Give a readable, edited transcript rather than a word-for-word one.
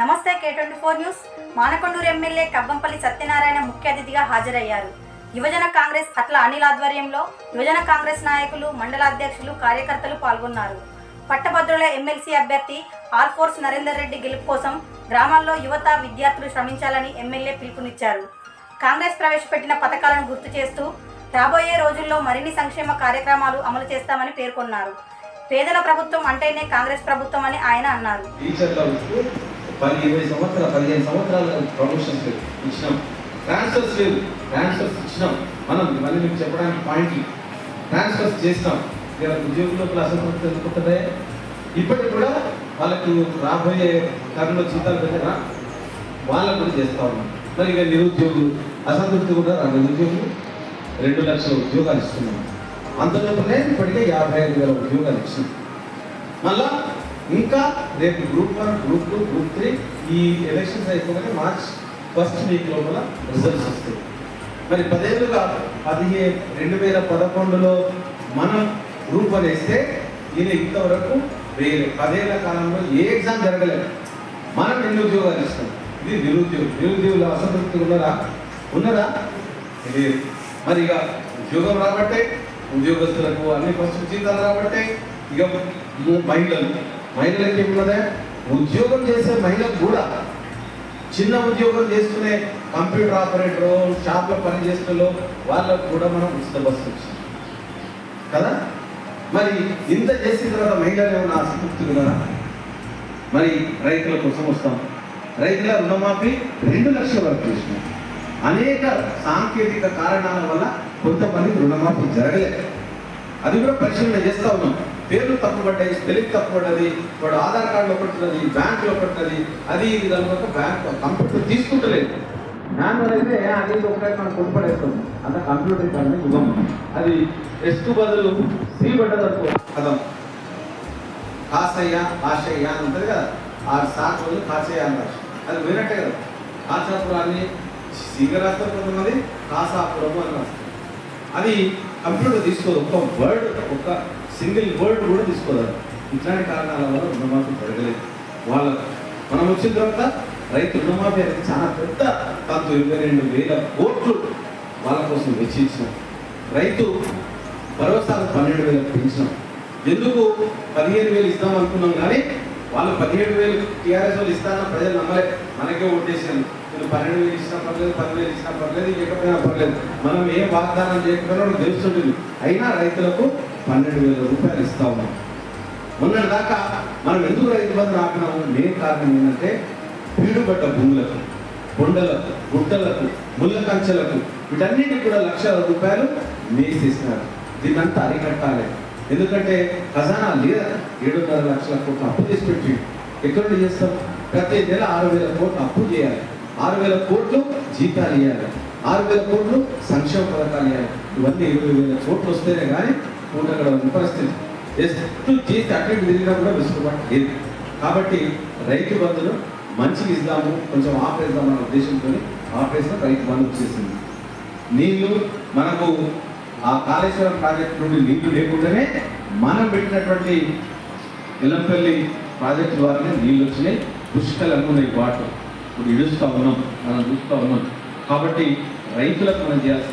నమస్తే K24 news. Manakondur MLA Kavvampalli Satyanarayana ముఖ్య అతిథిగా హాజరయ్యారు. యువజన కాంగ్రెస్ అట్ల అనిల్ ఆధ్వర్యంలో యువజన కాంగ్రెస్ నాయకులు, మండల అధ్యక్షులు, కార్యకర్తలు పాల్గొన్నారు. పట్టభద్రుల ఎమ్మెల్సీ అభ్యర్థి ఆర్ ఫోర్స్ నరేందర్ రెడ్డి గెలుపు కోసం గ్రామాల్లో యువత, విద్యార్థులు శ్రమించాలని ఎమ్మెల్యే పిలుపునిచ్చారు. కాంగ్రెస్ ప్రవేశపెట్టిన పథకాలను గుర్తు చేస్తూ రాబోయే రోజుల్లో మరిన్ని సంక్షేమ కార్యక్రమాలు అమలు చేస్తామని పేర్కొన్నారు. పేదల ప్రభుత్వం అంటేనే కాంగ్రెస్ ప్రభుత్వం అని ఆయన అన్నారు. 15 సంవత్సరాల ప్రమోషన్స్ ఇచ్చినాం, ట్రాన్స్ఫర్స్ ఇచ్చినాం. మనం మళ్ళీ మీకు చెప్పడానికి పాయింట్లు ట్రాన్స్ఫర్స్ చేసినాం. ఉద్యోగులకు అసంతృప్తి ఎందుకుంటుందే, ఇప్పటికి కూడా వాళ్ళకు రాబోయే టర్మ్లో జీతాలు పెట్టారా, వాళ్ళకు కూడా చేస్తూ ఉన్నాం. మరి ఇక నిరుద్యోగులు అసంతృప్తి కూడా నిరుద్యోగులు 2 లక్షల ఉద్యోగాలు ఇస్తున్నాం. అంతలోపలే ఇప్పటికే 55,000 ఉద్యోగాలు ఇచ్చినాం. మళ్ళా ఇంకా రేపు గ్రూప్ 1, గ్రూప్ 2, గ్రూప్ 3 ఈ ఎలక్షన్స్ అయిపోగానే మార్చ్ 1st వీక్ లోపల రిజల్ట్స్ వస్తాయి. మరి 10 ఏళ్ళుగా 2011లో మనం గ్రూప్ 1 వేస్తే ఈయన ఇంతవరకు 10 ఏళ్ల కాలంలో ఏ ఎగ్జామ్ జరగలేదు. మనం ఎన్ని ఉద్యోగాలు ఇస్తాం. ఇది నిరుద్యోగులు అసంతృప్తి ఉన్నదా లేదు. మరి ఇక ఉద్యోగం రాబట్టే ఉద్యోగస్తులకు అన్ని ఫస్ట్ జీతాలు రాబట్టే ఇక మహిళలకి ఏమున్నదే, ఉద్యోగం చేసే మహిళలకు కూడా చిన్న ఉద్యోగం చేసుకునే కంప్యూటర్ ఆపరేటరు, షాప్లో పని చేస్తున్న వాళ్ళకు కూడా మనం ఉచిత బస్సు వచ్చింది కదా. మరి ఇంత చేసిన తర్వాత మహిళలు ఏమన్నా ఆసక్తి ఉన్నారా? మరి రైతుల కోసం వస్తాం. రైతుల రుణమాఫీ 2 లక్షల వరకు చేసినాం. అనేక సాంకేతిక కారణాల వల్ల కొంతమంది రుణమాఫీ జరగలేదు. అది కూడా పరిశీలన చేస్తూ ఉన్నాం. పేర్లు తప్పుపడ్డాయి, స్పెల్లింగ్ తప్పుపడ్డది, వాడు ఆధార్ కార్డులో పడుతున్నది, బ్యాంకులో పడుతుంది, అది ఇది దానివల్ల బ్యాంక్ కంప్యూటర్ తీసుకుంటలేదు. మాన్యువల్ అయితే అది ఒకటే మనం కొనుపడేస్తాం. అంత కంప్యూటర్ కానీ యుగం. అది ఎస్కు బదులు శ్రీ పడ్డదనుకో పదం కాసయ్య, ఆశయ్య అని ఉంటుంది కదా. ఆ సాకు బదులు కాసయ్య అని రాసి అది వినట్టే కదా. కాసాపురాన్ని సీగా రాస్తారు, కొంతమంది కాసాపురము అని రాస్తారు. అది కంప్యూటర్ తీసుకోదు. ఒక సింగిల్ వర్డ్ కూడా తీసుకోదు. ఇట్లాంటి కారణాల వల్ల రుణమాఫీ జరగలేదు. వాళ్ళకు మనం వచ్చిన తర్వాత రైతు రుణమాఫీ అనేది చాలా పెద్ద తంతు. 22,000 కోట్లు వాళ్ళ కోసం వెచ్చించినాం. రైతు భరోసాలు 12,000 పెంచినాం. ఎందుకు 15,000 ఇస్తాం అనుకున్నాం, కానీ వాళ్ళు 17,000 టీఆర్ఎస్ వాళ్ళు ఇస్తారన్న ప్రజలు నమ్మలే. మనకే ఓటేసాను. మీరు 12,000 ఇచ్చినా పర్లేదు, 10,000 ఇచ్చినా పర్లేదు, ఇవ్వకపోయినా పర్లేదు, మనం ఏం వాగ్దానం చేయకపోయినా తెలుస్తుంటుంది. అయినా రైతులకు 12,000 రూపాయలు ఇస్తా ఉన్నాం. మొన్నటి దాకా మనం ఎందుకు రైతు బంధు ఆపినాము? మెయిన్ కారణం ఏంటంటే పీడుబడ్డ భూములకు, కొండలకు, గుట్టలకు, ముళ్ళ కంచెలకు, వీటన్నిటికి కూడా లక్షల రూపాయలు మేసేసినారు. దీన్నంతా అరికట్టాలి. ఎందుకంటే ఖజానా లేదా 7.5 లక్షల కోట్లు అప్పు చేసి పెట్టి ఎక్కడ చేస్తాం? ప్రతి నెల 6,000 కోట్లు అప్పు చేయాలి. 6,000 కోట్లు జీతాలు ఇవ్వాలి. 6,000 కోట్లు సంక్షేమ పథకాలు ఇవ్వాలి. ఇవన్నీ 20,000 కోట్లు వస్తేనే కానీ పూటగడ పరిస్థితి. ఎప్పుడు చేసి అటు తిరిగినా కూడా వెసులుబాటు లేదు. కాబట్టి రైతు బంధును మంచిగా ఇద్దాము, కొంచెం ఆపేద్దామన్న ఉద్దేశంతో ఆపరేషన్ రైతు బంధు వచ్చేసింది. నీళ్లు మనకు ఆ కాళేశ్వరం ప్రాజెక్టు నుండి నీళ్లు లేకుండానే మనం పెట్టినటువంటి ఎల్లంపల్లి ప్రాజెక్టు ద్వారానే నీళ్ళు వచ్చినాయి. పుష్కలంగా ఉన్నాయి. వాటర్ ఇప్పుడు ఇడుస్తూ ఉన్నాం, మనం చూస్తూ ఉన్నాం. కాబట్టి రైతులకు మనం చేయాల్సిన